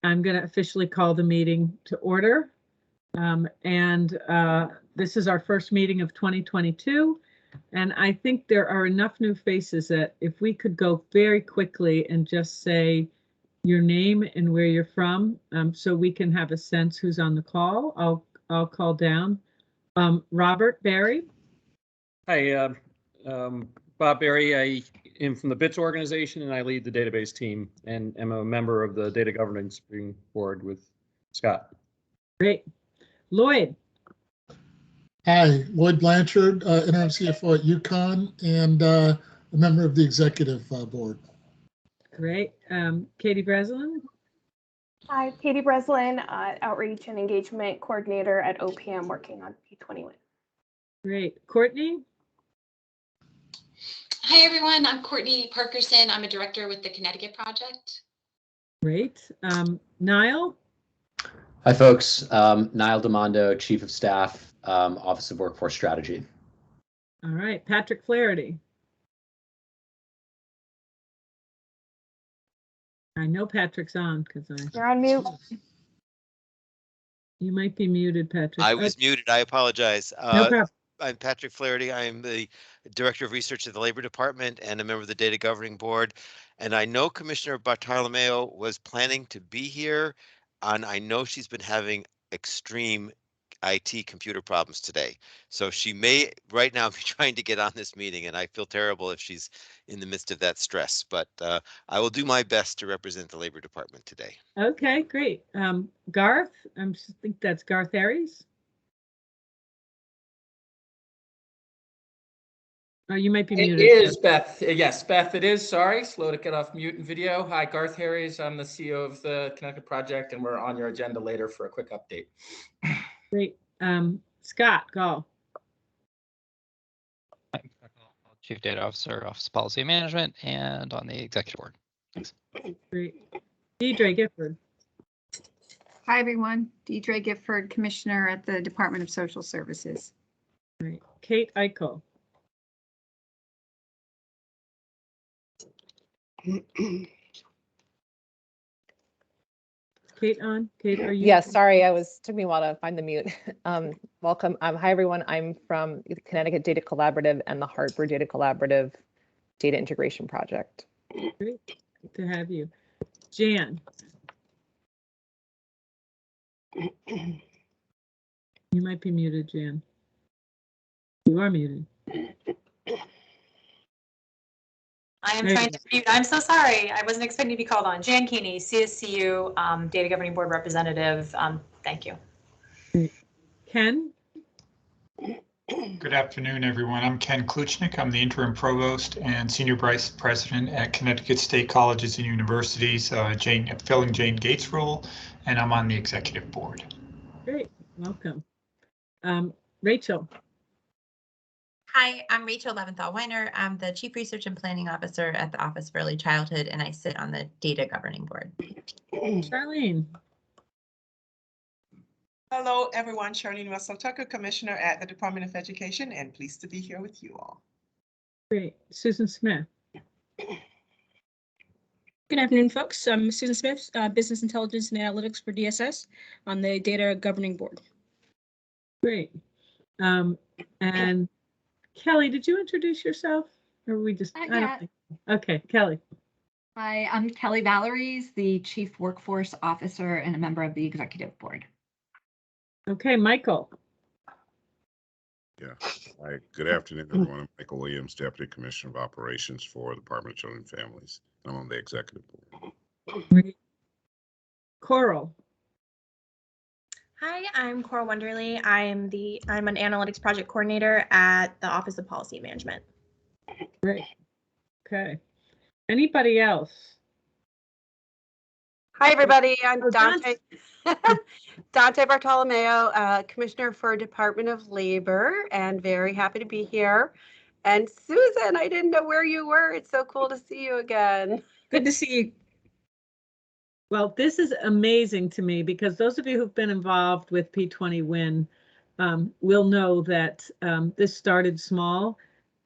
I'm going to officially call the meeting to order. This is our first meeting of 2022. And I think there are enough new faces that if we could go very quickly and just say your name and where you're from, so we can have a sense who's on the call. I'll call down. Robert Barry. Hi, Bob Barry. I am from the BITS organization and I lead the database team and am a member of the Data Governance Board with Scott. Great. Lloyd. Hi, Lloyd Blanchard, interim CFO at UConn and a member of the executive board. Great. Katie Breslin. Hi, Katie Breslin, Outreach and Engagement Coordinator at OPM, working on P20. Great. Courtney. Hi, everyone. I'm Courtney Parkerson. I'm a director with the Connecticut project. Great. Niall. Hi, folks. Niall Demondo, Chief of Staff, Office of Workforce Strategy. All right. Patrick Flaherty. I know Patrick's on because You're on mute. You might be muted, Patrick. I was muted. I apologize. No problem. I'm Patrick Flaherty. I am the Director of Research at the Labor Department and a member of the Data Governing Board. And I know Commissioner Bartolomeo was planning to be here, and I know she's been having extreme IT computer problems today. So she may right now be trying to get on this meeting, and I feel terrible if she's in the midst of that stress. But I will do my best to represent the Labor Department today. Okay, great. Garth, I think that's Garth Aries. Oh, you might be muted. It is Beth. Yes, Beth, it is. Sorry, slow to get off mute and video. Hi, Garth Harries. I'm the CEO of the Connecticut project, and we're on your agenda later for a quick update. Great. Scott, go. Chief Data Officer, Office of Policy and Management, and on the Executive Board. Thanks. Great. Deidre Gifford. Hi, everyone. Deidre Gifford, Commissioner at the Department of Social Services. Great. Kate Eichel. Kate on? Kate, are you? Yes, sorry, took me a while to find the mute. Welcome. Hi, everyone. I'm from the Connecticut Data Collaborative and the Hartford Data Collaborative Data Integration Project. Great. Good to have you. Jan. You might be muted, Jan. You are muted. I am trying to mute. I'm so sorry. I wasn't expecting to be called on. Jan Keeney, CSCU, Data Governing Board Representative. Thank you. Ken? Good afternoon, everyone. I'm Ken Kluchnik. I'm the Interim Provost and Senior Vice President at Connecticut State Colleges and Universities, filling Jane Gates' role, and I'm on the Executive Board. Great. Welcome. Rachel. Hi, I'm Rachel Leventhal-Weiner. I'm the Chief Research and Planning Officer at the Office for Early Childhood, and I sit on the Data Governing Board. Charlene. Hello, everyone. Charlene Russell Tucker, Commissioner at the Department of Education, and pleased to be here with you all. Great. Susan Smith. Good afternoon, folks. I'm Susan Smith, Business Intelligence and Analytics for DSS on the Data Governing Board. Great. And Kelly, did you introduce yourself? Or we just, I don't think. Okay, Kelly. Hi, I'm Kelly Valeries, the Chief Workforce Officer and a member of the Executive Board. Okay, Michael. Yeah. Hi, good afternoon, everyone. I'm Michael Williams, Deputy Commissioner of Operations for the Department of Children and Families. I'm on the Executive Board. Great. Coral. Hi, I'm Coral Wonderly. I'm an analytics project coordinator at the Office of Policy Management. Great. Okay. Anybody else? Hi, everybody. I'm Dante. Dante Bartolomeo, Commissioner for Department of Labor, and very happy to be here. And Susan, I didn't know where you were. It's so cool to see you again. Good to see you. Well, this is amazing to me because those of you who've been involved with P20 Win will know that this started small,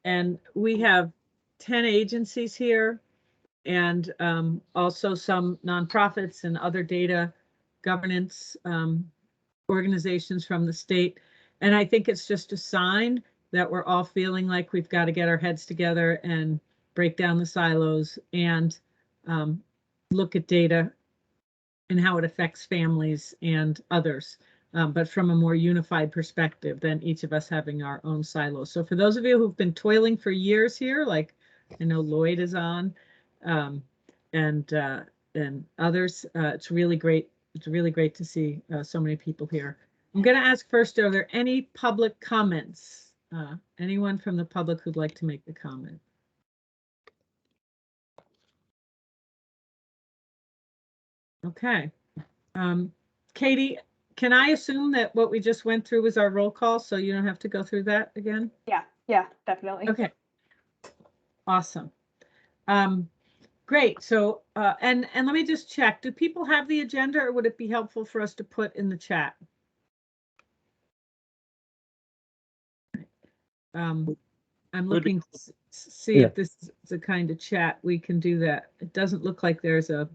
and we have 10 agencies here, and also some nonprofits and other data governance organizations from the state. And I think it's just a sign that we're all feeling like we've got to get our heads together and break down the silos and look at data and how it affects families and others, but from a more unified perspective than each of us having our own silos. So for those of you who've been toiling for years here, like I know Lloyd is on, and others, it's really great. It's really great to see so many people here. I'm going to ask first, are there any public comments? Anyone from the public who'd like to make a comment? Okay. Katie, can I assume that what we just went through was our roll call, so you don't have to go through that again? Yeah, definitely. Okay. Awesome. Great. So, and let me just check. Do people have the agenda, or would it be helpful for us to put in the chat? I'm looking to see if this is the kind of chat we can do that. It doesn't look like there's a,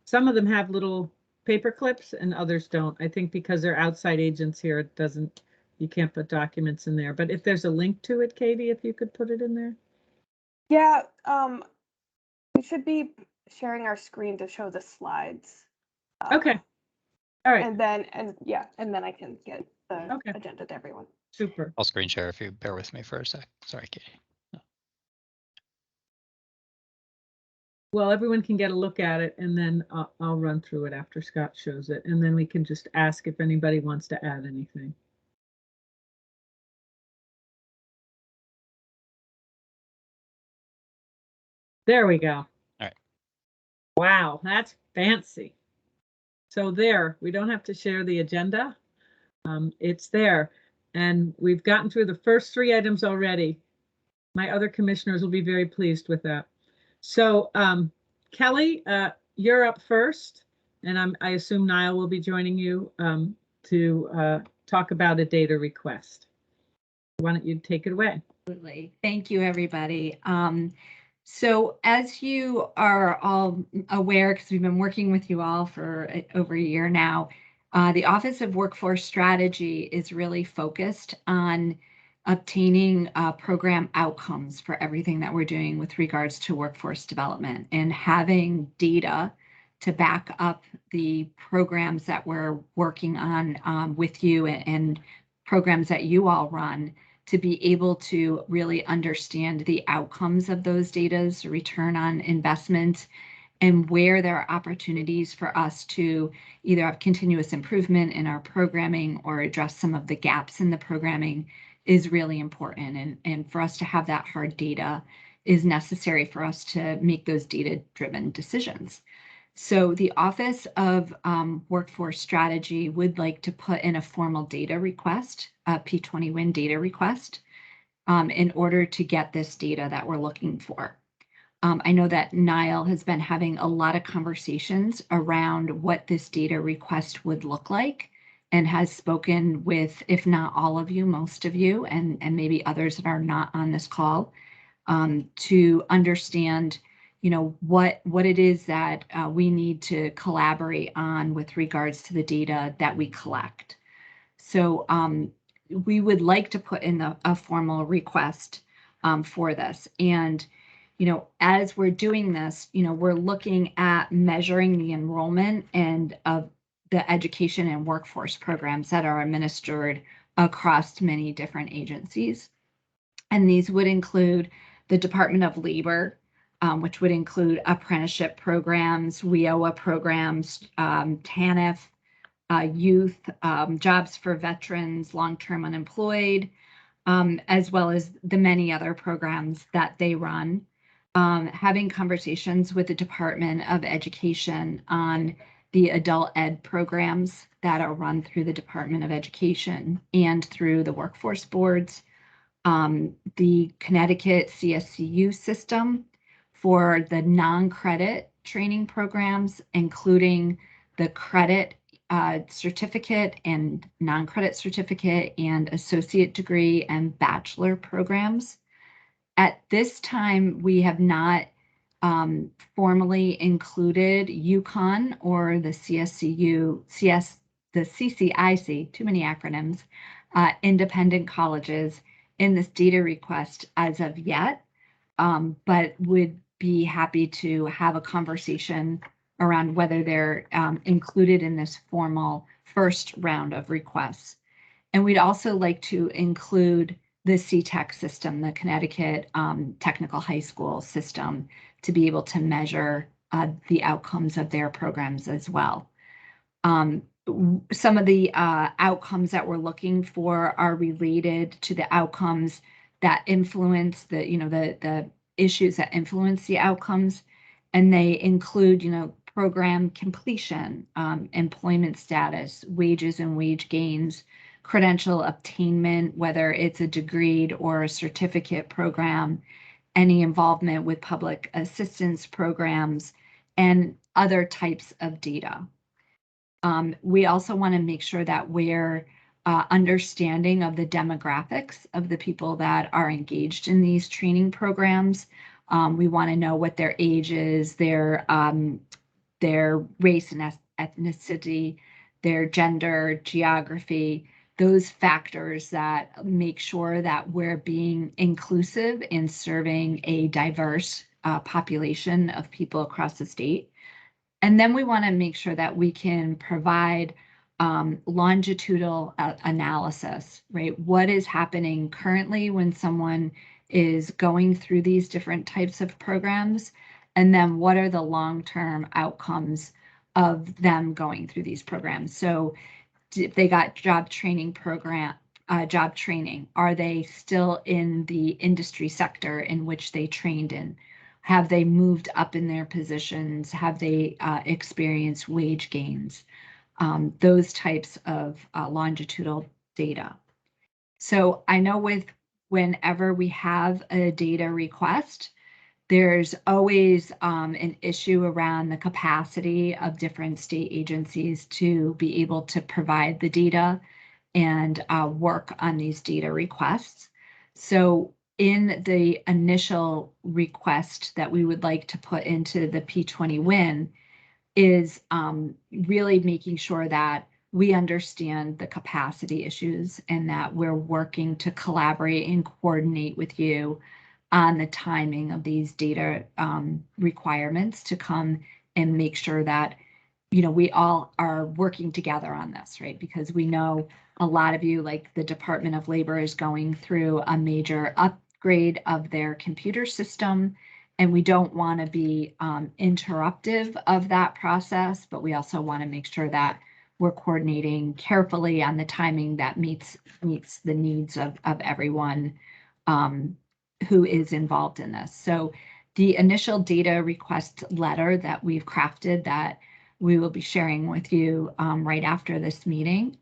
some of them have little paper clips and others don't. I think because they're outside agents here, it doesn't, you can't put documents in there. But if there's a link to it, Katie, if you could put it in there. Yeah, we should be sharing our screen to show the slides. Okay. All right. And then I can get the agenda to everyone. Super. I'll screen share if you bear with me for a sec. Sorry, Katie. Well, everyone can get a look at it, and then I'll run through it after Scott shows it, and then we can just ask if anybody wants to add anything. There we go. All right. Wow, that's fancy. So there, we don't have to share the agenda. It's there. And we've gotten through the first 3 items already. My other commissioners will be very pleased with that. So Kelly, you're up first, and I assume Niall will be joining you to talk about a data request. Why don't you take it away? Absolutely. Thank you, everybody. So as you are all aware, because we've been working with you all for over a year now, the Office of Workforce Strategy is really focused on obtaining program outcomes for everything that we're doing with regards to workforce development, and having data to back up the programs that we're working on with you, and programs that you all run, to be able to really understand the outcomes of those data's return on investment, and where there are opportunities for us to either have continuous improvement in our programming or address some of the gaps in the programming is really important. And for us to have that hard data is necessary for us to make those data-driven decisions. So the Office of Workforce Strategy would like to put in a formal data request, a P20 WIN data request, in order to get this data that we're looking for. I know that Niall has been having a lot of conversations around what this data request would look like, and has spoken with, if not all of you, most of you, and maybe others that are not on this call, to understand, you know, what it is that we need to collaborate on with regards to the data that we collect. So we would like to put in a formal request for this. And, you know, as we're doing this, you know, we're looking at measuring the enrollment and of the education and workforce programs that are administered across many different agencies. And these would include the Department of Labor, which would include apprenticeship programs, WIOA programs, TANF, youth, jobs for veterans, long-term unemployed, as well as the many other programs that they run. Having conversations with the Department of Education on the adult ed programs that are run through the Department of Education and through the workforce boards. The Connecticut Cscu system for the non-credit training programs, including the credit certificate and non-credit certificate and associate degree and bachelor programs. At this time, we have not formally included UConn or the the CCIC, too many acronyms, independent colleges in this data request as of yet, but would be happy to have a conversation around whether they're included in this formal first round of requests. And we'd also like to include the CTEC system, the Connecticut Technical High School system, to be able to measure the outcomes of their programs as well. Some of the outcomes that we're looking for are related to the outcomes that influence the issues that influence the outcomes, and they include, program completion, employment status, wages and wage gains, credential obtainment, whether it's a degreed or a certificate program, any involvement with public assistance programs, and other types of data. We also want to make sure that we're understanding of the demographics of the people that are engaged in these training programs. We want to know what their age is, their race and ethnicity, their gender, geography, those factors that make sure that we're being inclusive in serving a diverse population of people across the state. And then we want to make sure that we can provide longitudinal analysis, right? What is happening currently when someone is going through these different types of programs? And then what are the long-term outcomes of them going through these programs? So if they got job training, are they still in the industry sector in which they trained in? Have they moved up in their positions? Have they experienced wage gains? Those types of longitudinal data. So I know whenever we have a data request, there's always an issue around the capacity of different state agencies to be able to provide the data and work on these data requests. So in the initial request that we would like to put into the P20 win is really making sure that we understand the capacity issues and that we're working to collaborate and coordinate with you on the timing of these data requirements to come and make sure that, we all are working together on this, right? Because we know a lot of you, like the Department of Labor, is going through a major upgrade of their computer system, and we don't want to be interruptive of that process, but we also want to make sure that we're coordinating carefully on the timing that meets the needs of everyone who is involved in this. So the initial data request letter that we've crafted that we will be sharing with you right after this meeting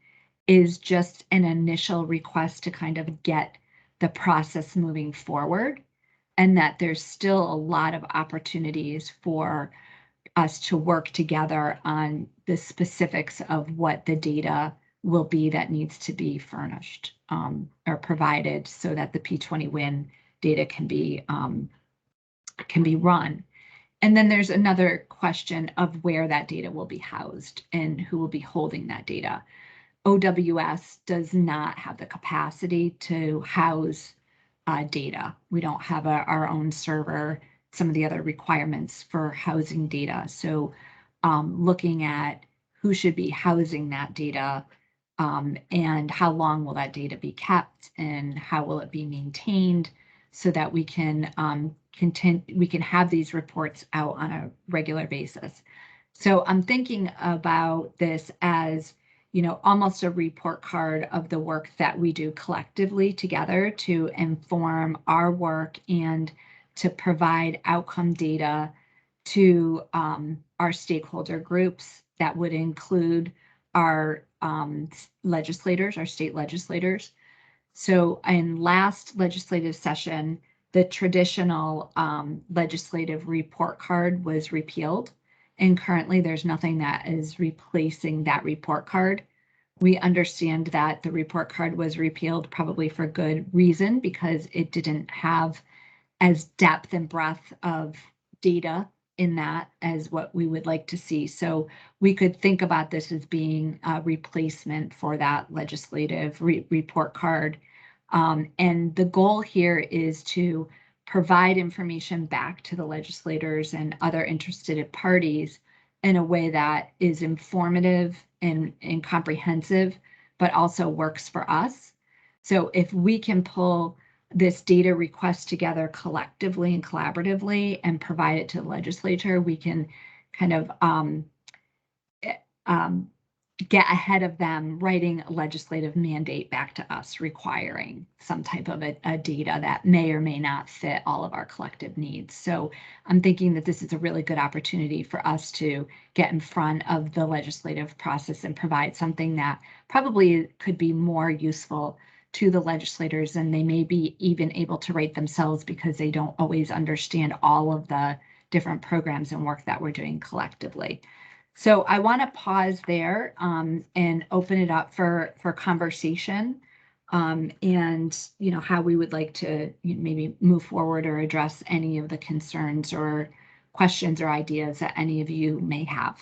is just an initial request to kind of get the process moving forward, and that there's still a lot of opportunities for us to work together on the specifics of what the data will be that needs to be furnished or provided so that the P20 win data can be run. And then there's another question of where that data will be housed and who will be holding that data. OWS does not have the capacity to house data. We don't have our own server, some of the other requirements for housing data. So looking at who should be housing that data and how long will that data be kept and how will it be maintained so that we can have these reports out on a regular basis. So I'm thinking about this as, almost a report card of the work that we do collectively together to inform our work and to provide outcome data to our stakeholder groups that would include our legislators, our state legislators. So in last legislative session, the traditional legislative report card was repealed, and currently there's nothing that is replacing that report card. We understand that the report card was repealed probably for good reason because it didn't have as depth and breadth of data in that as what we would like to see. So we could think about this as being a replacement for that legislative report card. And the goal here is to provide information back to the legislators and other interested parties in a way that is informative and comprehensive, but also works for us. So if we can pull this data request together collectively and collaboratively and provide it to the legislature, we can kind of get ahead of them writing a legislative mandate back to us requiring some type of a data that may or may not fit all of our collective needs. So I'm thinking that this is a really good opportunity for us to get in front of the legislative process and provide something that probably could be more useful to the legislators, and they may be even able to write themselves because they don't always understand all of the different programs and work that we're doing collectively. So I want to pause there and open it up for conversation and, you know, how we would like to maybe move forward or address any of the concerns or questions or ideas that any of you may have.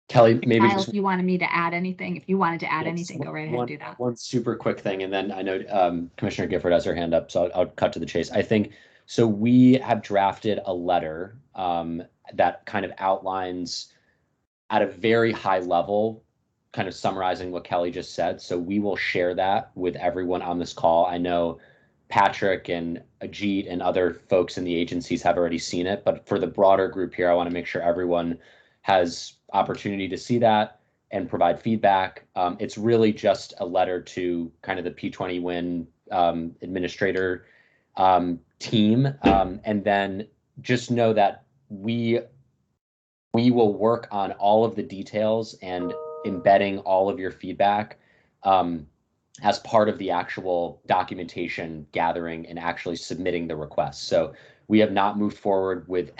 Kelly, maybe Kyle, just if you wanted me to add anything, if you wanted to add anything, go right ahead and do that. One super quick thing, and then I know Commissioner Gifford has her hand up, so I'll cut to the chase. I think, so we have drafted a letter that kind of outlines at a very high level, kind of summarizing what Kelly just said. So we will share that with everyone on this call. I know Patrick and Ajit and other folks in the agencies have already seen it, but for the broader group here, I want to make sure everyone has opportunity to see that and provide feedback. It's really just a letter to kind of the P20 WIN administrator team. And then just know that we will work on all of the details and embedding all of your feedback as part of the actual documentation gathering and actually submitting the request. So we have not moved forward with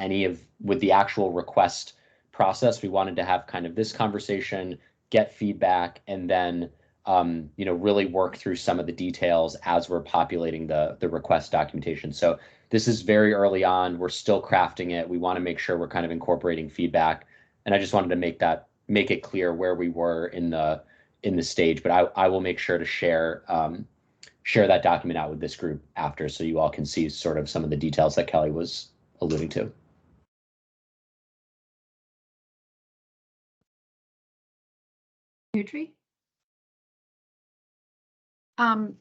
with the actual request process. We wanted to have kind of this conversation, get feedback, and then really work through some of the details as we're populating the request documentation. So this is very early on. We're still crafting it. We want to make sure we're kind of incorporating feedback. And I just wanted to make it clear where we were in the stage. But I will make sure to share that document out with this group after, so you all can see sort of some of the details that Kelly was alluding to. Deirdre?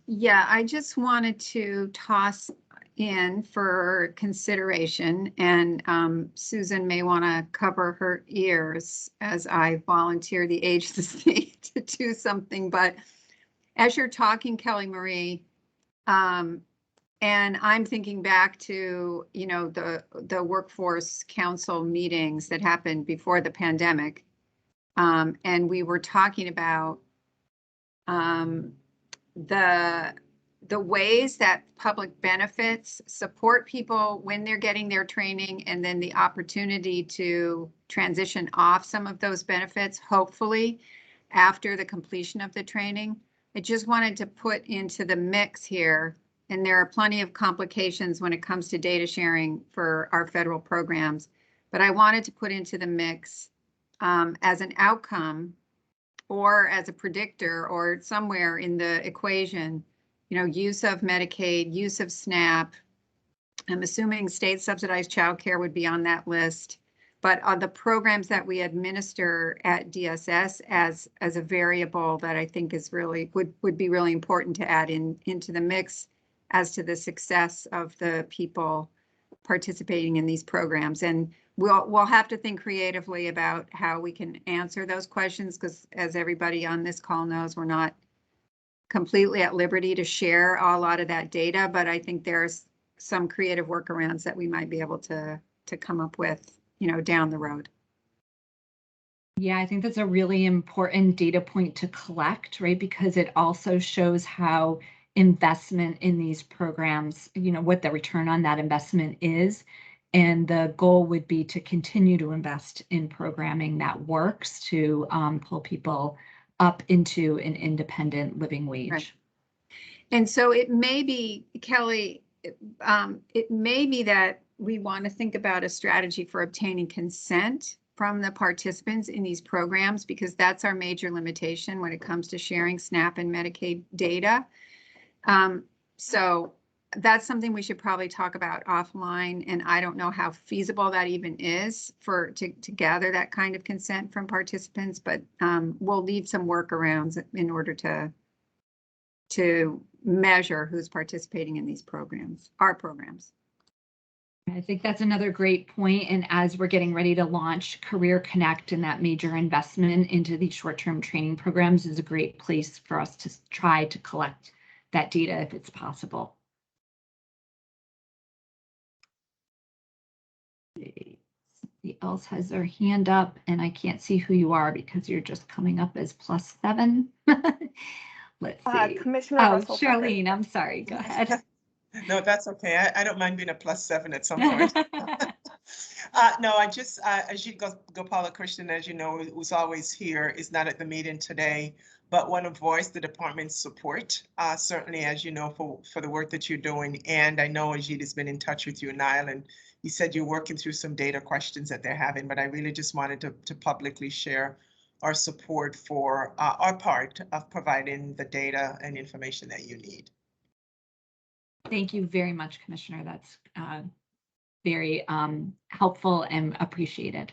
Yeah, I just wanted to toss in for consideration, and Susan may want to cover her ears as I volunteer the agency to do something. But as you're talking, Kelly Marie, and I'm thinking back to, the workforce council meetings that happened before the pandemic, and we were talking about the ways that public benefits support people when they're getting their training, and then the opportunity to transition off some of those benefits, hopefully after the completion of the training. I just wanted to put into the mix here, and there are plenty of complications when it comes to data sharing for our federal programs, but I wanted to put into the mix as an outcome or as a predictor or somewhere in the equation, use of Medicaid, use of SNAP. I'm assuming state subsidized childcare would be on that list, but on the programs that we administer at DSS as a variable that I think is really would be really important to add into the mix as to the success of the people participating in these programs. And we'll have to think creatively about how we can answer those questions, because as everybody on this call knows, we're not completely at liberty to share a lot of that data, but I think there's some creative workarounds that we might be able to come up with, down the road. Yeah, I think that's a really important data point to collect, right? Because it also shows how investment in these programs, what the return on that investment is. And the goal would be to continue to invest in programming that works to pull people up into an independent living wage. Right. And so it may be, Kelly, it may be that we want to think about a strategy for obtaining consent from the participants in these programs, because that's our major limitation when it comes to sharing SNAP and Medicaid data. So that's something we should probably talk about offline, and I don't know how feasible that even is to gather that kind of consent from participants, but we'll need some workarounds in order to measure who's participating in these programs, our programs. I think that's another great point. And as we're getting ready to launch Career Connect, and that major investment into these short-term training programs is a great place for us to try to collect that data if it's possible. Somebody else has their hand up, and I can't see who you are because you're just coming up as +7. Let's see. Commissioner Russell Charlene, I'm sorry. Go ahead. No, that's okay. I don't mind being a +7 at some point. No, I just, Ajit Gopalakrishnan, as you know, who's always here, is not at the meeting today, but want to voice the department's support, certainly, as you know, for the work that you're doing. And I know Ajit has been in touch with you, Niall, and you said you're working through some data questions that they're having, but I really just wanted to publicly share our support for our part of providing the data and information that you need. Thank you very much, Commissioner. That's very helpful and appreciated.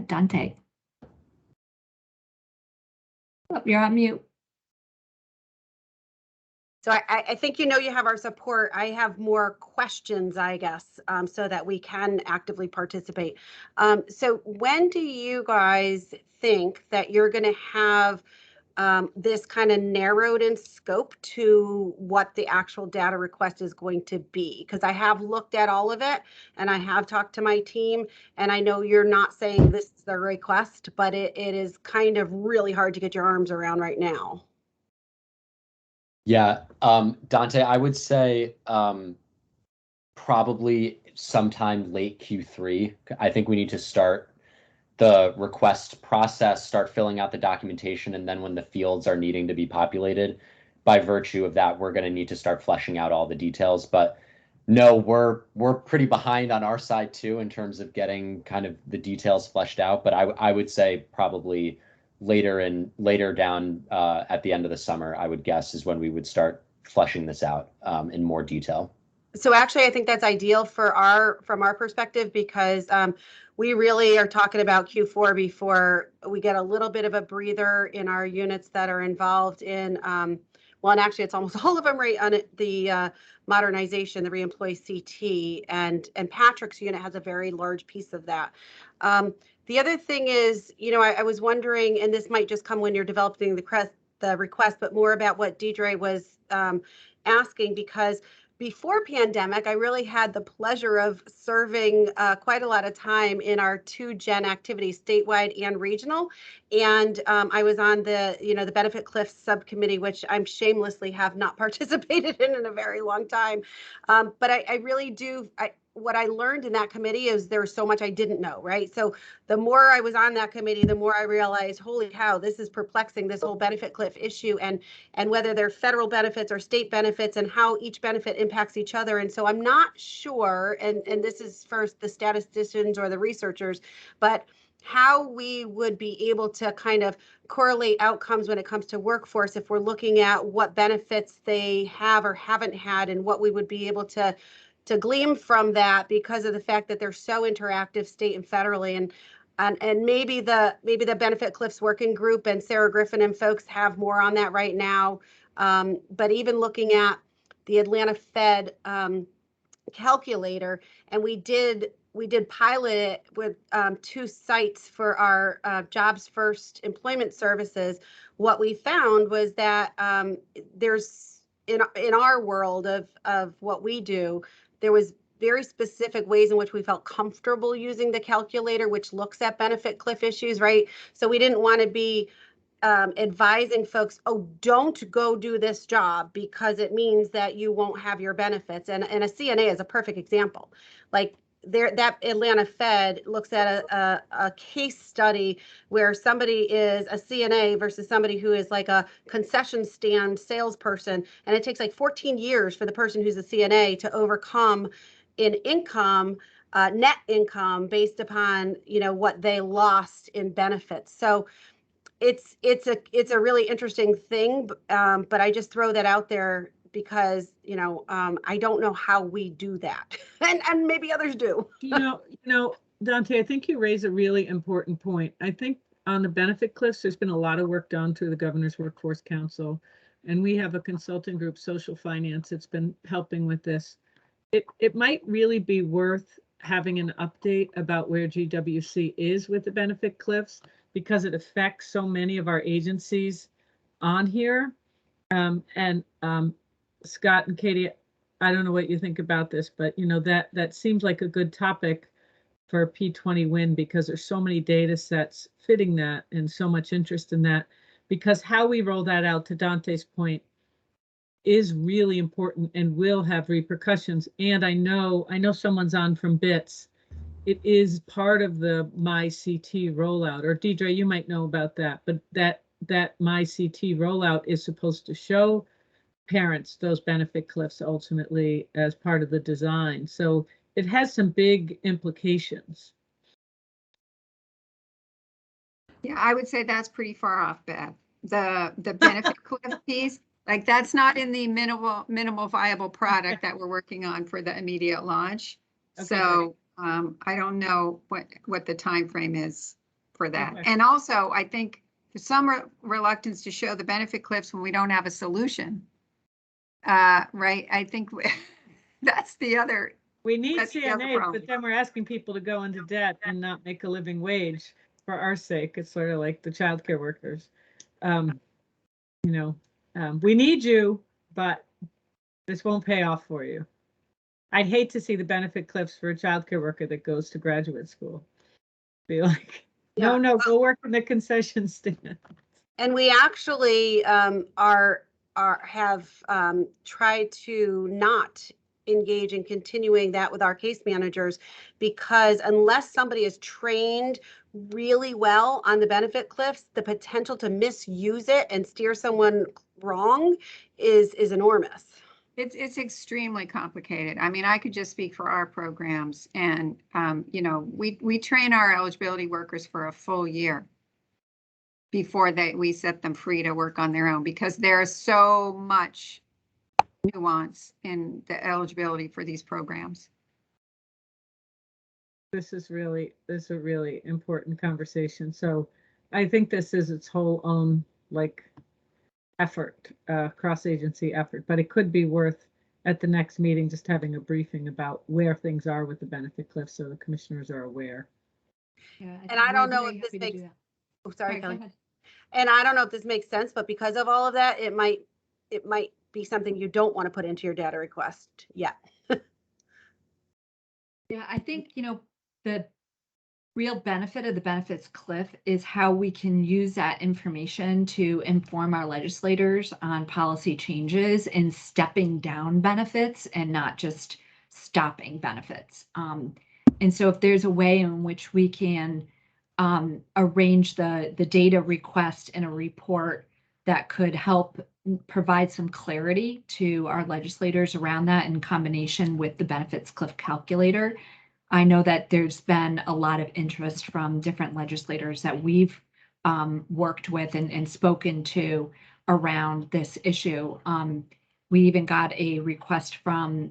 Dante. Oh, you're on mute. So I think you have our support. I have more questions, I guess, so that we can actively participate. So when do you guys think that you're going to have this kind of narrowed in scope to what the actual data request is going to be? Because I have looked at all of it and I have talked to my team, and I know you're not saying this is the request, but it is kind of really hard to get your arms around right now. Yeah, Dante, I would say probably sometime late Q3. I think we need to start the request process, start filling out the documentation, and then when the fields are needing to be populated, by virtue of that, we're going to need to start fleshing out all the details. But no, we're pretty behind on our side too in terms of getting kind of the details fleshed out. But I would say probably later down at the end of the summer, I would guess, is when we would start fleshing this out in more detail. So actually, I think that's ideal from our perspective, because we really are talking about Q4 before we get a little bit of a breather in our units that are involved in, well, and actually it's almost all of them right on the modernization, the reemploy CT, and Patrick's unit has a very large piece of that. The other thing is, I was wondering, and this might just come when you're developing the request, but more about what Deidre was asking, because before pandemic, I really had the pleasure of serving quite a lot of time in our 2-gen activities, statewide and regional. And I was on the Benefit Cliff subcommittee, which I'm shamelessly have not participated in a very long time. But I really do. What I learned in that committee is there was so much I didn't know, right? So the more I was on that committee, the more I realized, holy cow, this is perplexing, this whole benefit cliff issue, and whether they're federal benefits or state benefits and how each benefit impacts each other. And so I'm not sure, and this is first the statisticians or the researchers, but how we would be able to kind of correlate outcomes when it comes to workforce if we're looking at what benefits they have or haven't had, and what we would be able to glean from that, because of the fact that they're so interactive state and federally, and maybe the Benefit Cliffs Working Group and Sarah Griffin and folks have more on that right now. But even looking at the Atlanta Fed calculator, and we did pilot it with 2 sites for our Jobs First employment services. What we found was that there's in our world of what we do, there was very specific ways in which we felt comfortable using the calculator, which looks at benefit cliff issues, right? So we didn't want to be advising folks, oh, don't go do this job because it means that you won't have your benefits. And a CNA is a perfect example. Like that Atlanta Fed looks at a case study where somebody is a CNA versus somebody who is like a concession stand salesperson, and it takes like 14 years for the person who's a CNA to overcome in income, net income based upon, what they lost in benefits. So it's a really interesting thing, but I just throw that out there because, I don't know how we do that, and maybe others do. Dante, I think you raise a really important point. I think on the benefit cliffs, there's been a lot of work done through the Governor's Workforce Council, and we have a consulting group, Social Finance, that's been helping with this. It might really be worth having an update about where GWC is with the benefit cliffs, because it affects so many of our agencies on here. Scott and Katie, I don't know what you think about this, but that seems like a good topic for P20 win, because there's so many data sets fitting that and so much interest in that, because how we roll that out, to Dante's point, is really important and will have repercussions. And I know someone's on from BITS. It is part of the MyCT rollout, or Deidre, you might know about that, but that MyCT rollout is supposed to show parents those benefit cliffs ultimately as part of the design. So it has some big implications. Yeah, I would say that's pretty far off, Beth. The benefit cliff piece, like that's not in the minimal viable product that we're working on for the immediate launch. Okay, so I don't know what the time frame is for that. Okay. And also, I think there's some reluctance to show the benefit cliffs when we don't have a solution. Right? I think that's the other. We need CNA, but then we're asking people to go into debt and not make a living wage for our sake. It's sort of like the childcare workers. We need you, but this won't pay off for you. I'd hate to see the benefit cliffs for a childcare worker that goes to graduate school. Be like, no, go work in the concession stand. And we actually have tried to not engage in continuing that with our case managers, because unless somebody is trained really well on the benefit cliffs, the potential to misuse it and steer someone wrong is enormous. It's extremely complicated. I mean, I could just speak for our programs, and we train our eligibility workers for a full year before we set them free to work on their own, because there's so much nuance in the eligibility for these programs. This is a really important conversation. So I think this is its whole own effort, cross-agency effort, but it could be worth at the next meeting just having a briefing about where things are with the benefit cliff so the commissioners are aware. Yeah, and I don't know if this makes, oh, sorry, Kelly. And I don't know if this makes sense, but because of all of that, it might be something you don't want to put into your data request yet. Yeah, I think, the real benefit of the benefits cliff is how we can use that information to inform our legislators on policy changes and stepping down benefits and not just stopping benefits. And so if there's a way in which we can arrange the data request in a report that could help provide some clarity to our legislators around that in combination with the benefits cliff calculator. I know that there's been a lot of interest from different legislators that we've worked with and spoken to around this issue. We even got a request from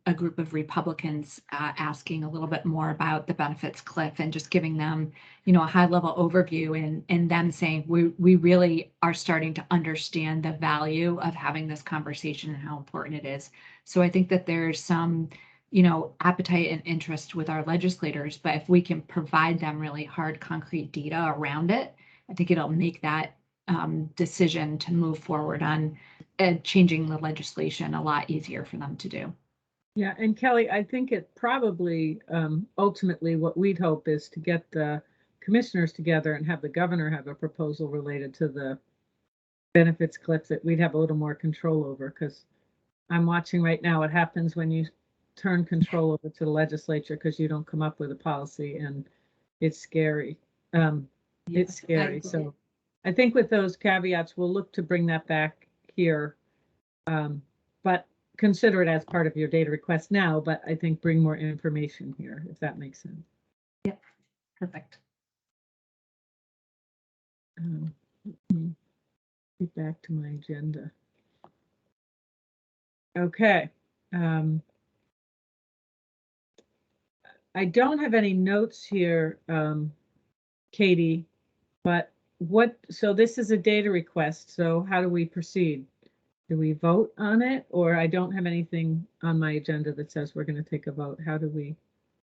a group of Republicans asking a little bit more about the benefits cliff and just giving them, a high-level overview and them saying we really are starting to understand the value of having this conversation and how important it is. So I think that there's some appetite and interest with our legislators, but if we can provide them really hard, concrete data around it, I think it'll make that decision to move forward on changing the legislation a lot easier for them to do. Yeah, and Kelly, I think it probably ultimately what we'd hope is to get the commissioners together and have the governor have a proposal related to the benefits cliff that we'd have a little more control over, because I'm watching right now what happens when you turn control over to the legislature because you don't come up with a policy, and it's scary. It's scary. So I think with those caveats, we'll look to bring that back here. But consider it as part of your data request now, but I think bring more information here, if that makes sense. Yep, perfect. Let me get back to my agenda. Okay. I don't have any notes here, Katie, but so this is a data request, so how do we proceed? Do we vote on it, or I don't have anything on my agenda that says we're going to take a vote? How do we?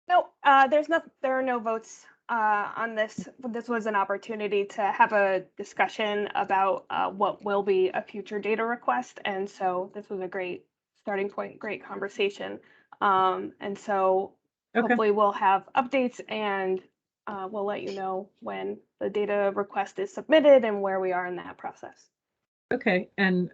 No, there are no votes on this. This was an opportunity to have a discussion about what will be a future data request, and so this was a great starting point, great conversation. And so hopefully we'll have updates, and we'll let you know when the data request is submitted and where we are in that process. Okay, and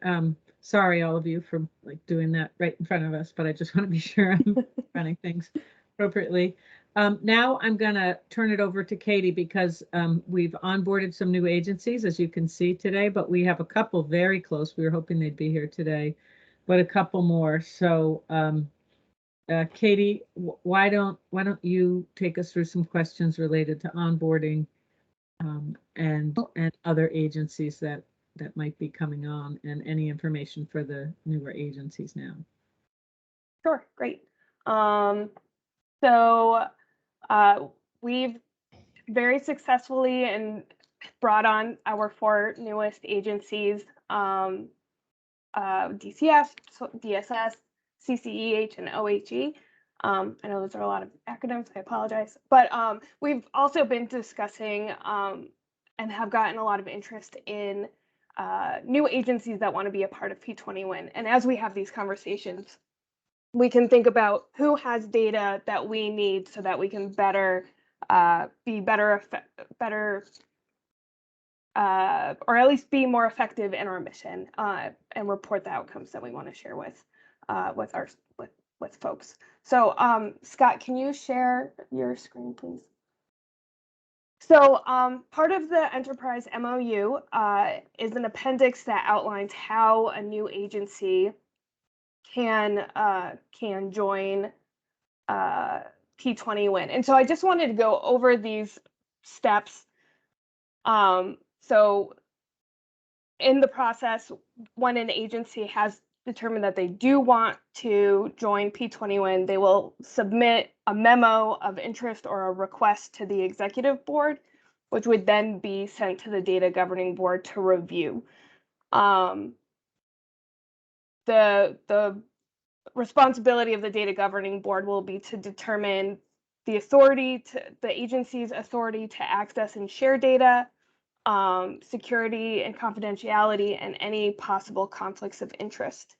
sorry all of you for like doing that right in front of us, but I just want to be sure I'm running things appropriately. Now I'm going to turn it over to Katie because we've onboarded some new agencies, as you can see today, but we have a couple very close. We were hoping they'd be here today, but a couple more. So Katie, why don't you take us through some questions related to onboarding and other agencies that might be coming on, and any information for the newer agencies now. Sure, great. We've very successfully and brought on our 4 newest agencies, DCF, DSS, CCEH, and OHE. I know those are a lot of acronyms, I apologize. But we've also been discussing and have gotten a lot of interest in new agencies that want to be a part of P20 Win. And as we have these conversations, we can think about who has data that we need so that we can better be better, or at least be more effective in our mission and report the outcomes that we want to share with folks. So Scott, can you share your screen, please? So part of the enterprise MOU is an appendix that outlines how a new agency can join P20 Win. And so I just wanted to go over these steps. So in the process, when an agency has determined that they do want to join P20 Win, they will submit a memo of interest or a request to the executive board, which would then be sent to the data governing board to review. The responsibility of the data governing board will be to determine the agency's authority to access and share data, security and confidentiality, and any possible conflicts of interest.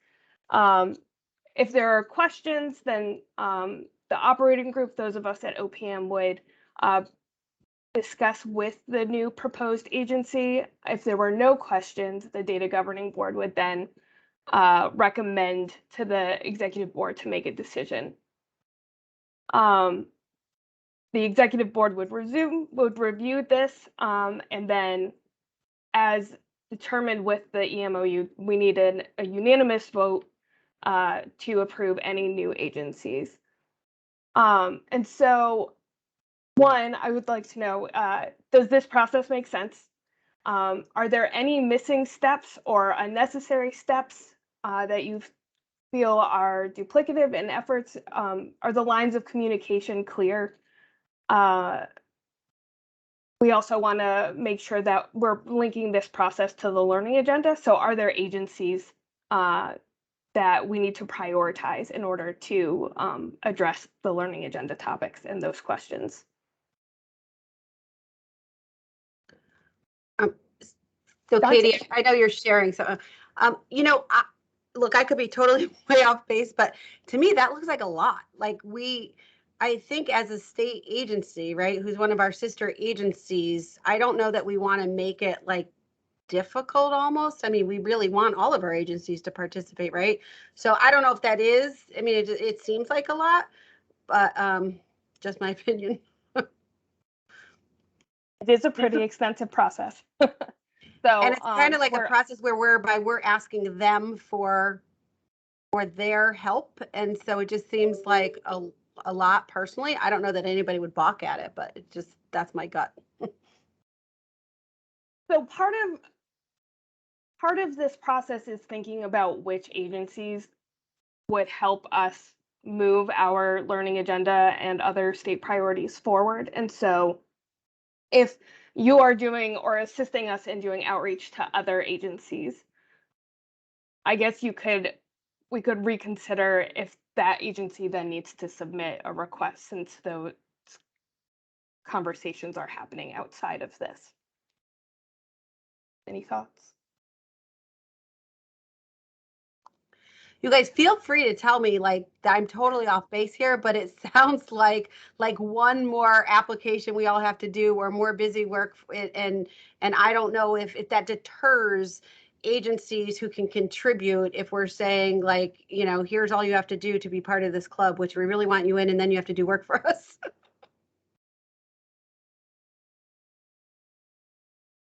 If there are questions, then the operating group, those of us at OPM, would discuss with the new proposed agency. If there were no questions, the data governing board would then recommend to the executive board to make a decision. The executive board would review this, and then as determined with the EMOU, we needed a unanimous vote to approve any new agencies. And so, one, I would like to know, does this process make sense? Are there any missing steps or unnecessary steps that you feel are duplicative in efforts? Are the lines of communication clear? We also want to make sure that we're linking this process to the learning agenda. So are there agencies that we need to prioritize in order to address the learning agenda topics and those questions? So Katie, I know you're sharing. So, look, I could be totally way off base, but to me, that looks like a lot. Like I think as a state agency, right, who's one of our sister agencies, I don't know that we want to make it like difficult almost. I mean, we really want all of our agencies to participate, right? So I don't know if that is, I mean, it seems like a lot, but just my opinion. It is a pretty extensive process. So, and it's kind of like a process whereby we're asking them for for their help. And so it just seems like a lot personally. I don't know that anybody would balk at it, but it just, that's my gut. So part of this process is thinking about which agencies would help us move our learning agenda and other state priorities forward. And so if you are doing or assisting us in doing outreach to other agencies, I guess we could reconsider if that agency then needs to submit a request, since those conversations are happening outside of this. Any thoughts? You guys feel free to tell me like that I'm totally off base here, but it sounds like one more application we all have to do or more busy work, and I don't know if that deters agencies who can contribute if we're saying like, you know, here's all you have to do to be part of this club, which we really want you in, and then you have to do work for us.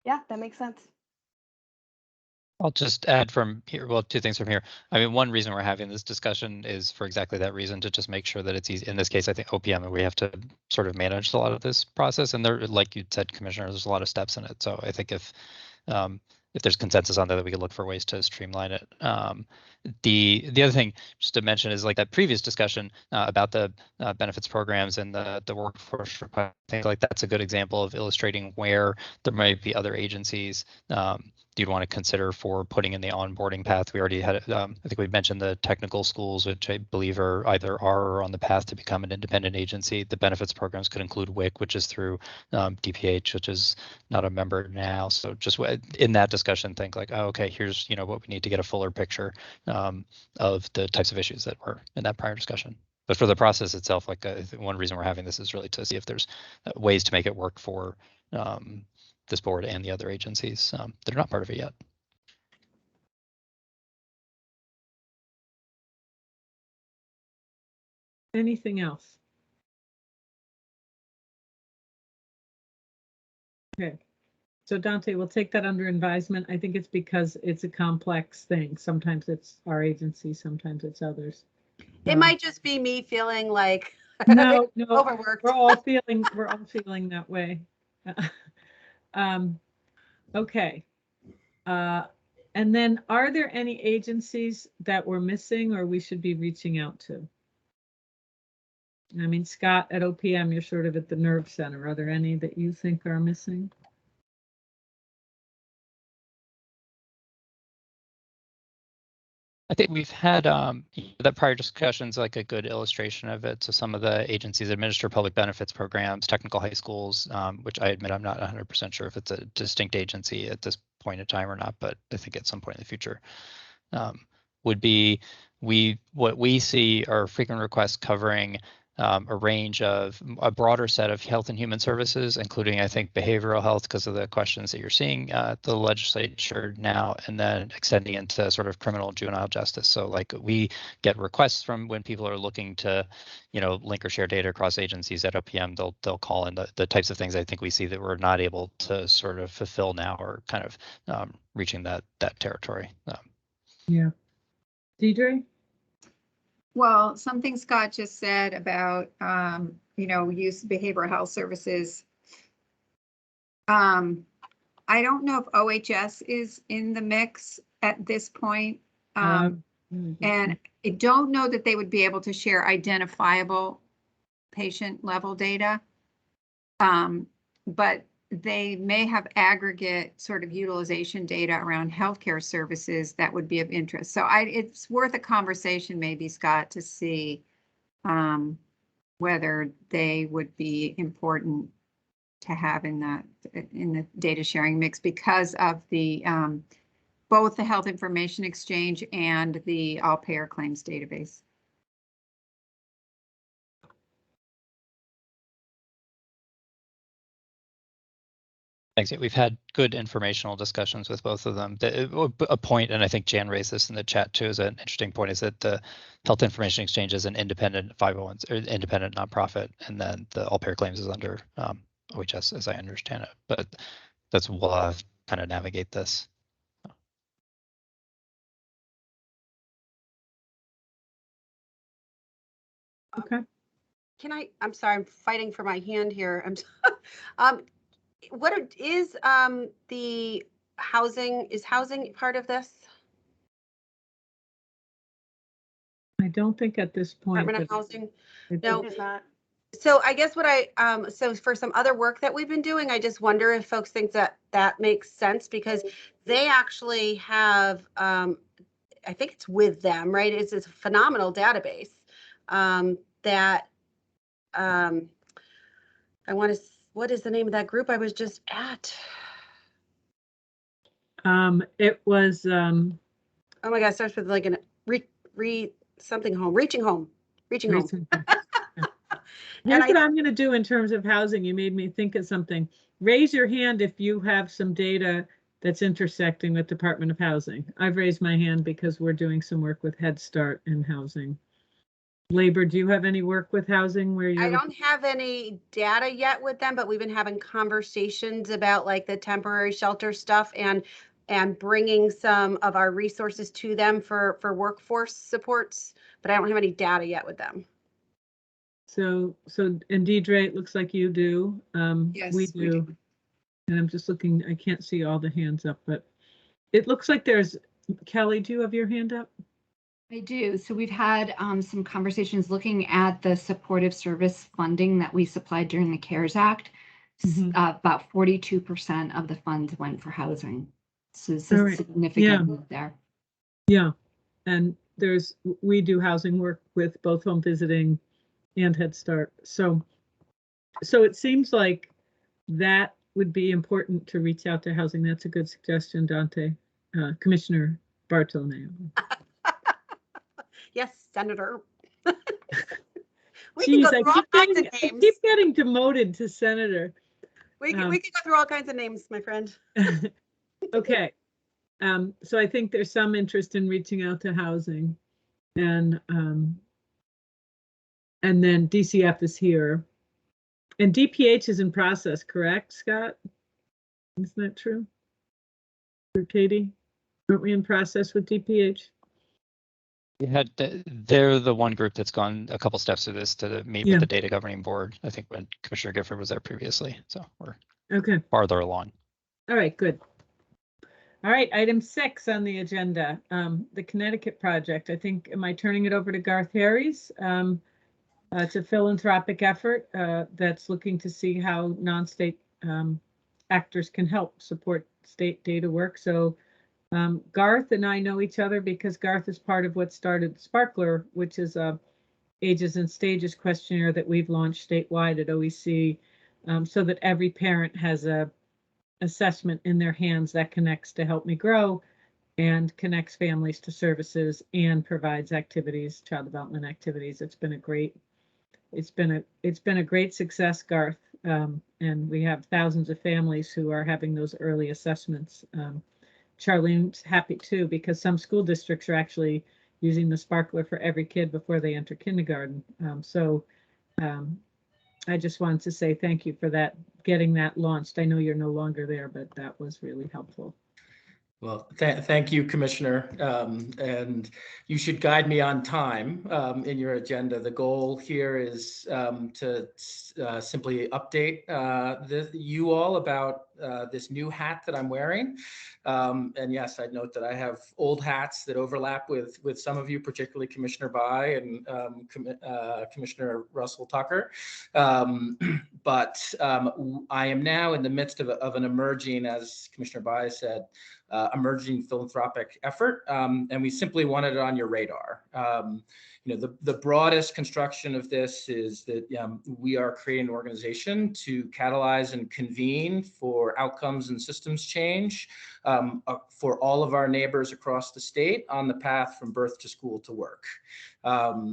Yeah, that makes sense. I'll just add from here, well, two things from here. I mean, one reason we're having this discussion is for exactly that reason, to just make sure that it's easy. In this case, I think OPM, and we have to sort of manage a lot of this process. And there, like you said, Commissioner, there's a lot of steps in it. So I think if there's consensus on that we could look for ways to streamline it. The other thing just to mention is like that previous discussion about the benefits programs and the workforce requirement. I think like that's a good example of illustrating where there might be other agencies you'd want to consider for putting in the onboarding path. We already had, I think we mentioned the technical schools, which I believe are either are or on the path to become an independent agency. The benefits programs could include WIC, which is through DPH, which is not a member now. So just in that discussion, think like, oh, okay, here's, you know, what we need to get a fuller picture of the types of issues that were in that prior discussion. But for the process itself, like one reason we're having this is really to see if there's ways to make it work for this board and the other agencies that are not part of it yet. Anything else? Okay. So Dante, we'll take that under advisement. I think it's because it's a complex thing. Sometimes it's our agency, sometimes it's others. It might just be me feeling like no, overworked. We're all feeling that way. Okay. And then are there any agencies that we're missing or we should be reaching out to? I mean, Scott, at OPM, you're sort of at the nerve center. Are there any that you think are missing? I think we've had that prior discussions like a good illustration of it. So some of the agencies administer public benefits programs, technical high schools, which I admit I'm not 100% sure if it's a distinct agency at this point in time or not, but I think at some point in the future would be what we see are frequent requests covering a range of a broader set of health and human services, including, I think, behavioral health because of the questions that you're seeing at the legislature now, and then extending into sort of criminal juvenile justice. So like we get requests from when people are looking to, you know, link or share data across agencies at OPM, they'll call in the types of things I think we see that we're not able to sort of fulfill now or kind of reaching that territory. Yeah. Deidre? Well, something Scott just said about, you know, use of behavioral health services. I don't know if OHS is in the mix at this point. And I don't know that they would be able to share identifiable patient level data. But they may have aggregate sort of utilization data around healthcare services that would be of interest. So it's worth a conversation maybe, Scott, to see whether they would be important to have in the data sharing mix because of the both the health information exchange and the all payer claims database. Thanks. We've had good informational discussions with both of them. A point, and I think Jan raised this in the chat too, is an interesting point, is that the Health Information Exchange is an independent 501 or independent nonprofit, and then the all payer claims is under OHS, as I understand it. But we'll have to kind of navigate this. Okay. I'm sorry, I'm fighting for my hand here. Is the housing, is housing part of this? I don't think at this point. Department of Housing? it- No. It is not. So I guess so for some other work that we've been doing, I just wonder if folks think that that makes sense, because they actually have, I think it's with them, right? It's a phenomenal database that I want to, what is the name of that group I was just at? It was, oh my God, it starts with like an something home, reaching home. Here's what I'm going to do in terms of housing. You made me think of something. Raise your hand if you have some data that's intersecting with Department of Housing. I've raised my hand because we're doing some work with Head Start and housing. Labor, do you have any work with housing where you're? I don't have any data yet with them, but we've been having conversations about like the temporary shelter stuff and bringing some of our resources to them for workforce supports, but I don't have any data yet with them. So and Deidre, it looks like you do. Yes, we do. And I'm just looking, I can't see all the hands up, but it looks like there's, Kelly, do you have your hand up? I do. So we've had some conversations looking at the supportive service funding that we supplied during the CARES Act. About 42% of the funds went for housing. So this is significant move there. Yeah. And we do housing work with both home visiting and Head Start. So it seems like that would be important to reach out to housing. That's a good suggestion, Dante. Commissioner Bartolomeo. Yes, Senator. Jeez, I keep getting demoted to senator. We can go through all kinds of names, my friend. Okay. So I think there's some interest in reaching out to housing, and then DCF is here, and DPH is in process, correct, Scott? Isn't that true? For Katie, aren't we in process with DPH? They're the one group that's gone a couple steps through this to meet with the data governing board. I think when Commissioner Gifford was there previously, so we're farther along. All right, good. All right, item 6 on the agenda, the Connecticut project. I think, am I turning it over to Garth Harries? It's a philanthropic effort that's looking to see how non-state actors can help support state data work. So Garth and I know each other because Garth is part of what started Sparkler, which is a ages and stages questionnaire that we've launched statewide at OEC, so that every parent has a assessment in their hands that connects to Help Me Grow and connects families to services and provides activities, child development activities. It's been a great success, Garth, and we have thousands of families who are having those early assessments. Charlene's happy too, because some school districts are actually using the Sparkler for every kid before they enter kindergarten. I just wanted to say thank you for that, getting that launched. I know you're no longer there, but that was really helpful. Well, thank you, Commissioner. And you should guide me on time in your agenda. The goal here is to simply update you all about this new hat that I'm wearing. And yes, I'd note that I have old hats that overlap with some of you, particularly Commissioner Bai and Commissioner Russell Tucker. But I am now in the midst of an emerging, as Commissioner Bai said, emerging philanthropic effort, and we simply wanted it on your radar. The broadest construction of this is that we are creating an organization to catalyze and convene for outcomes and systems change for all of our neighbors across the state on the path from birth to school to work.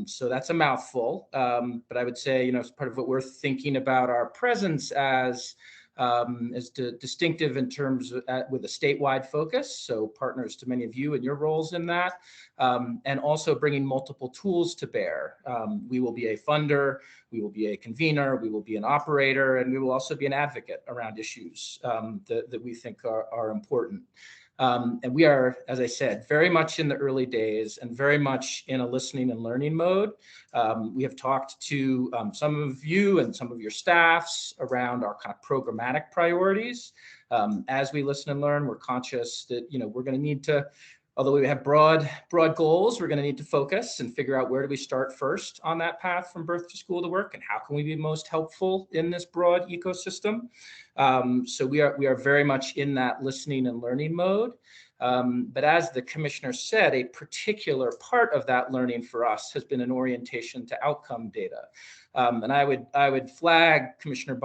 So that's a mouthful, but I would say, as part of what we're thinking about our presence as distinctive in terms of with a statewide focus, so partners to many of you and your roles in that, and also bringing multiple tools to bear. We will be a funder, we will be a convener, we will be an operator, and we will also be an advocate around issues that we think are important. And we are, as I said, very much in the early days and very much in a listening and learning mode. We have talked to some of you and some of your staffs around our kind of programmatic priorities. As we listen and learn, we're conscious that, we're going to need to, although we have broad goals, we're going to need to focus and figure out where do we start first on that path from birth to school to work, and how can we be most helpful in this broad ecosystem. So we are very much in that listening and learning mode. But as the commissioner said, a particular part of that learning for us has been an orientation to outcome data. And I would flag Commissioner,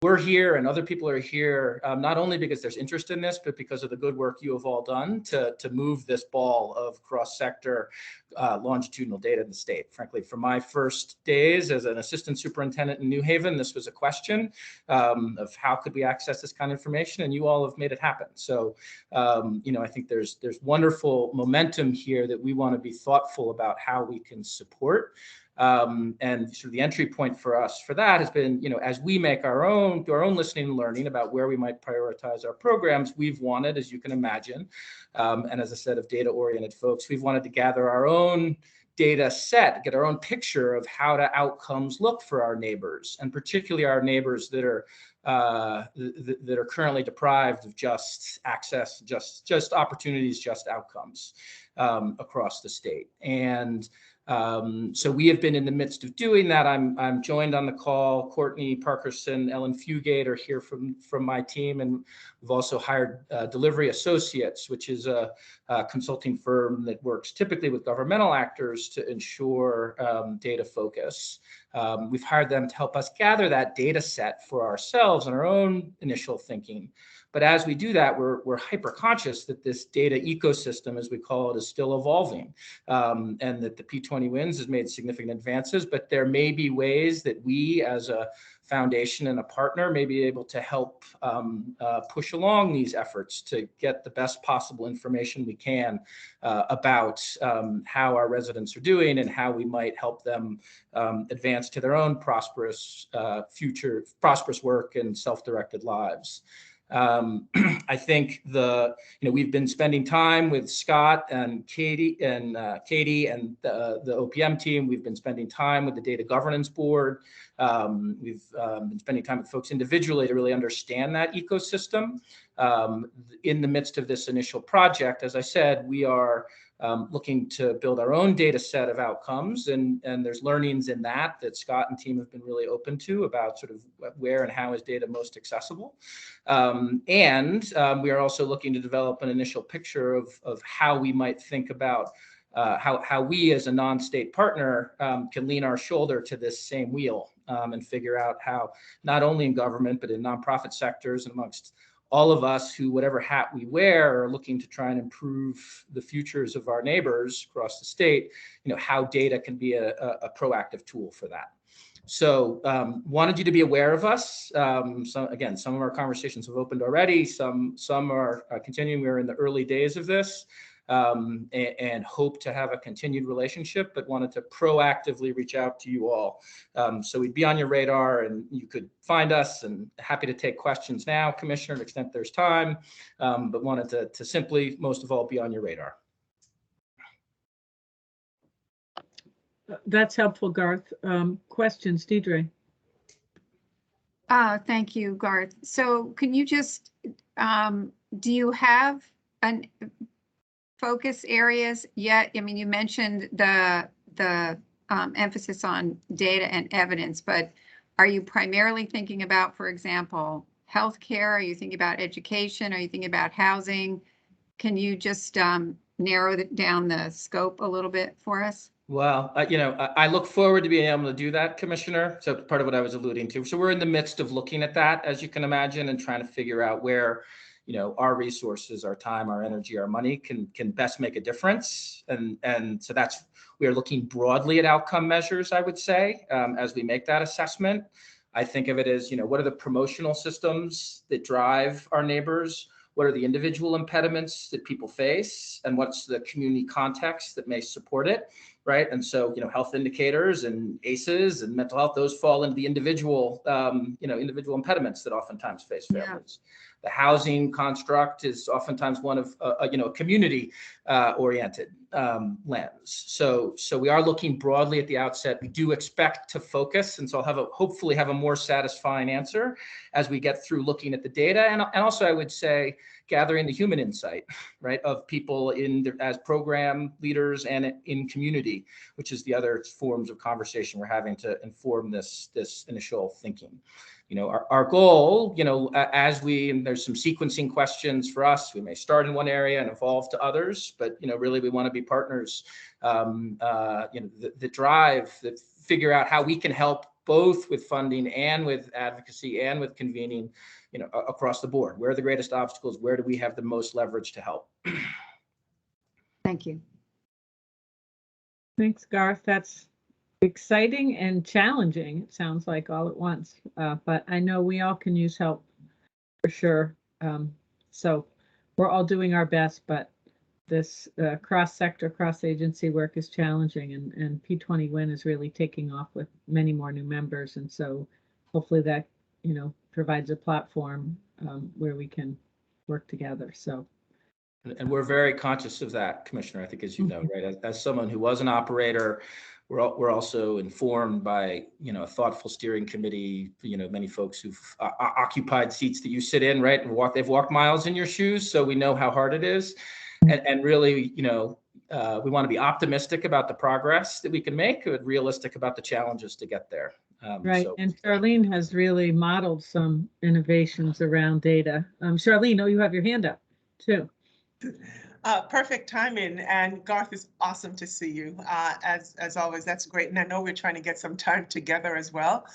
we're here and other people are here, not only because there's interest in this, but because of the good work you have all done to move this ball of cross-sector longitudinal data in the state. Frankly, from my first days as an assistant superintendent in New Haven, this was a question of how could we access this kind of information, and you all have made it happen. So, I think there's wonderful momentum here that we want to be thoughtful about how we can support. And sort of the entry point for us for that has been, as we make do our own listening and learning about where we might prioritize our programs, we've wanted, as you can imagine, and as a set of data-oriented folks, we've wanted to gather our own data set, get our own picture of how the outcomes look for our neighbors, and particularly our neighbors that are currently deprived of just access, just opportunities, just outcomes across the state. And so we have been in the midst of doing that. I'm joined on the call. Courtney Parkerson, Ellen Fugate are here from my team, and we've also hired Delivery Associates, which is a consulting firm that works typically with governmental actors to ensure data focus. We've hired them to help us gather that data set for ourselves and our own initial thinking. But as we do that, we're hyper conscious that this data ecosystem, as we call it, is still evolving, and that the P20 wins has made significant advances. But there may be ways that we, as a foundation and a partner, may be able to help push along these efforts to get the best possible information we can about how our residents are doing and how we might help them advance to their own prosperous work and self-directed lives. I think we've been spending time with Scott and Katie and the OPM team. We've been spending time with the Data Governance Board. We've been spending time with folks individually to really understand that ecosystem. In the midst of this initial project, as I said, we are looking to build our own data set of outcomes, and there's learnings in that Scott and team have been really open to about sort of where and how is data most accessible. And we are also looking to develop an initial picture of how we might think about how we as a non-state partner can lean our shoulder to this same wheel and figure out how, not only in government, but in nonprofit sectors and amongst all of us who, whatever hat we wear, are looking to try and improve the futures of our neighbors across the state, how data can be a proactive tool for that. So wanted you to be aware of us. Again, some of our conversations have opened already. Some are continuing. We're in the early days of this and hope to have a continued relationship, but wanted to proactively reach out to you all. So we'd be on your radar and you could find us, and happy to take questions now, Commissioner, to the extent there's time, but wanted to simply, most of all, be on your radar. That's helpful, Garth. Questions, Deidre? Thank you, Garth. So can you just, do you have an focus areas yet? I mean, you mentioned the emphasis on data and evidence, but are you primarily thinking about, for example, healthcare? Are you thinking about education? Are you thinking about housing? Can you just narrow down the scope a little bit for us? Well, I look forward to being able to do that, Commissioner. So part of what I was alluding to. So we're in the midst of looking at that, as you can imagine, and trying to figure out where, our resources, our time, our energy, our money can best make a difference. And so we are looking broadly at outcome measures, I would say, as we make that assessment. I think of it as, what are the promotional systems that drive our neighbors? What are the individual impediments that people face? And what's the community context that may support it? right? And so, health indicators and ACEs and mental health, those fall into the individual, individual impediments that oftentimes face families. The housing construct is oftentimes one of, a community oriented lens. So we are looking broadly at the outset. We do expect to focus, and so I'll hopefully have a more satisfying answer as we get through looking at the data, and also I would say gathering the human insight, right, of people as program leaders and in community, which is the other forms of conversation we're having to inform this initial thinking. Our goal, and there's some sequencing questions for us. We may start in one area and evolve to others, but really we want to be partners, that drive, that figure out how we can help both with funding and with advocacy and with convening, across the board. Where are the greatest obstacles? Where do we have the most leverage to help? Thank you. Thanks, Garth. That's exciting and challenging, it sounds like, all at once. But I know we all can use help for sure. So we're all doing our best, but this cross-sector, cross-agency work is challenging, and P20 Win is really taking off with many more new members. And so hopefully that, provides a platform where we can work together. So. And we're very conscious of that, Commissioner, I think, as you know, right? As someone who was an operator, we're also informed by, a thoughtful steering committee, many folks who've occupied seats that you sit in, right? They've walked miles in your shoes, so we know how hard it is. And really, we want to be optimistic about the progress that we can make, but realistic about the challenges to get there. Right, and Charlene has really modeled some innovations around data. Charlene, you have your hand up too. Perfect timing, and Garth, is awesome to see you. As always, that's great, and I know we're trying to get some time together as well,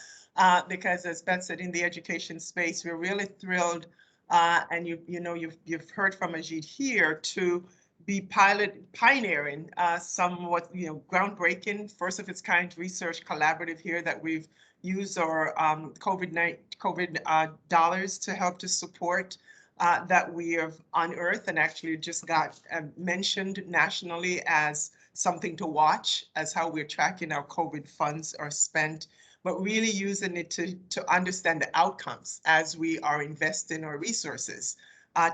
because as Beth said, in the education space, we're really thrilled, and you've heard from Ajit here to be pioneering somewhat groundbreaking, first of its kind research collaborative here that we've used our COVID dollars to help to support. That we have unearthed and actually just got mentioned nationally as something to watch, as how we're tracking our COVID funds are spent, but really using it to understand the outcomes as we are investing our resources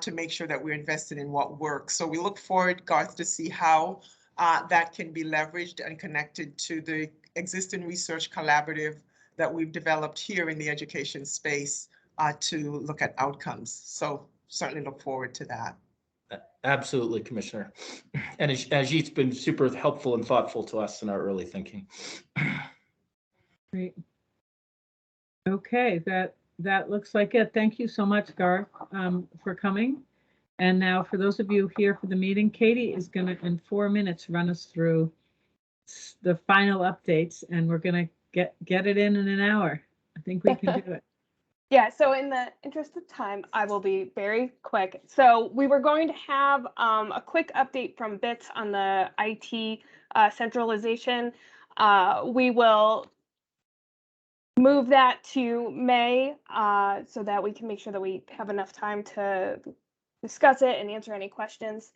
to make sure that we're invested in what works. So we look forward, Garth, to see how that can be leveraged and connected to the existing research collaborative that we've developed here in the education space to look at outcomes. So certainly look forward to that. Absolutely, Commissioner. And Ajit's been super helpful and thoughtful to us in our early thinking. Great. Okay, that looks like it. Thank you so much, Garth, for coming. And now for those of you here for the meeting, Katie is going to, in 4 minutes, run us through the final updates, and we're going to get it in an hour. I think we can do it. Yeah, so in the interest of time, I will be very quick. So we were going to have a quick update from BITS on the IT centralization. We will move that to May so that we can make sure that we have enough time to discuss it and answer any questions.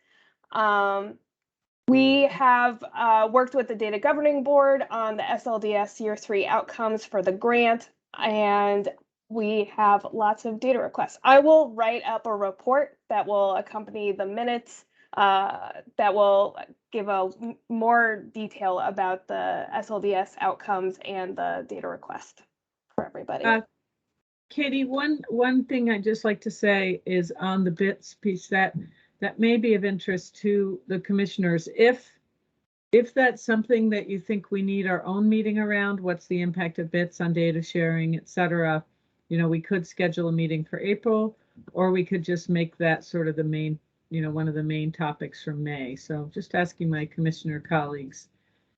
We have worked with the Data Governing Board on the SLDS Year 3 outcomes for the grant, and we have lots of data requests. I will write up a report that will accompany the minutes that will give more detail about the SLDS outcomes and the data request for everybody. Katie, one thing I'd just like to say is on the BITS piece that may be of interest to the commissioners. If that's something that you think we need our own meeting around, what's the impact of BITS on data sharing, et cetera, we could schedule a meeting for April, or we could just make that sort of the main, one of the main topics from May. So just asking my commissioner colleagues.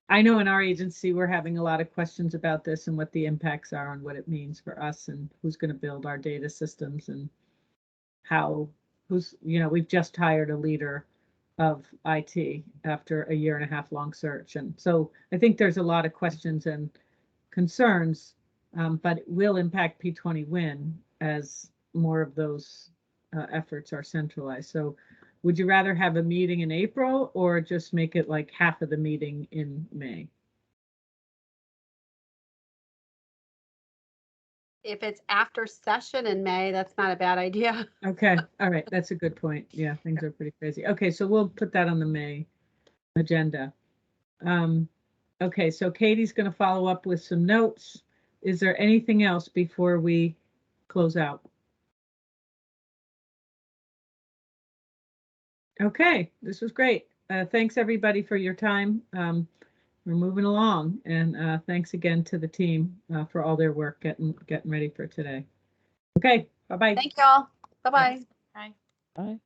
I know in our agency, we're having a lot of questions about this and what the impacts are and what it means for us and who's going to build our data systems and we've just hired a leader of IT after a 1.5 year long search. And so I think there's a lot of questions and concerns, but it will impact P20 Win as more of those efforts are centralized. So would you rather have a meeting in April or just make it like half of the meeting in May? If it's after session in May, that's not a bad idea. Okay, all right, that's a good point. Yeah, things are pretty crazy. Okay, so we'll put that on the May agenda. Okay, so Katie's going to follow up with some notes. Is there anything else before we close out? Okay, this was great. Thanks everybody for your time. We're moving along, and thanks again to the team for all their work getting ready for today. Okay, bye-bye. Thank y'all. Bye-bye. Bye. Bye.